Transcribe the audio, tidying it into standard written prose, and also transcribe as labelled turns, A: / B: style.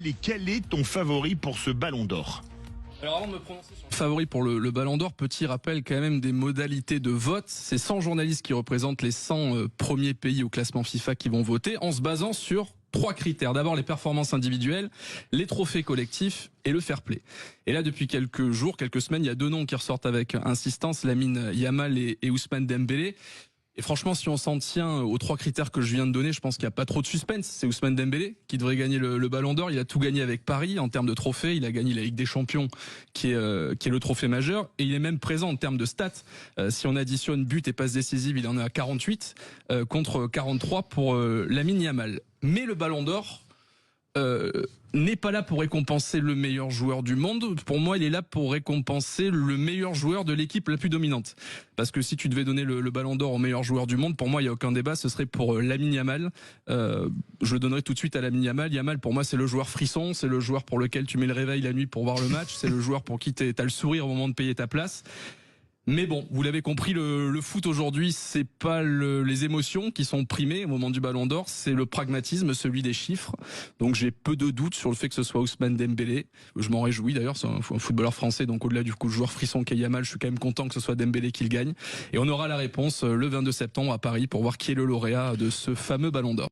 A: Et quel est ton favori pour ce Ballon d'Or?
B: Alors avant de me prononcer sur le favori pour le Ballon d'Or, petit rappel quand même des modalités de vote. C'est 100 journalistes qui représentent les 100 premiers pays au classement FIFA qui vont voter en se basant sur 3 critères. D'abord les performances individuelles, les trophées collectifs et le fair play. Et là depuis quelques jours, quelques semaines, il y a 2 noms qui ressortent avec insistance, Lamine Yamal et Ousmane Dembélé. Et franchement, si on s'en tient aux 3 critères que je viens de donner, je pense qu'il n'y a pas trop de suspense. C'est Ousmane Dembélé qui devrait gagner le Ballon d'Or. Il a tout gagné avec Paris en termes de trophées. Il a gagné la Ligue des Champions, qui est le trophée majeur. Et il est même présent en termes de stats. Si on additionne buts et passes décisives, il en est à 48 contre 43 pour Lamine Yamal. Mais le Ballon d'Or n'est pas là pour récompenser le meilleur joueur du monde. Pour moi, il est là pour récompenser le meilleur joueur de l'équipe la plus dominante. Parce que si tu devais donner le Ballon d'Or au meilleur joueur du monde, pour moi, il n'y a aucun débat, ce serait pour Lamine Yamal. Je le donnerai tout de suite à Lamine Yamal. Yamal, pour moi, c'est le joueur frisson, c'est le joueur pour lequel tu mets le réveil la nuit pour voir le match, c'est le joueur pour qui t'as le sourire au moment de payer ta place. Mais bon, vous l'avez compris, le foot aujourd'hui, c'est pas les émotions qui sont primées au moment du Ballon d'Or, c'est le pragmatisme, celui des chiffres. Donc j'ai peu de doutes sur le fait que ce soit Ousmane Dembélé. Je m'en réjouis d'ailleurs, c'est un footballeur français, donc au-delà du coup joueur frisson qu'est Yamal, je suis quand même content que ce soit Dembélé qui le gagne. Et on aura la réponse le 22 septembre à Paris pour voir qui est le lauréat de ce fameux Ballon d'Or.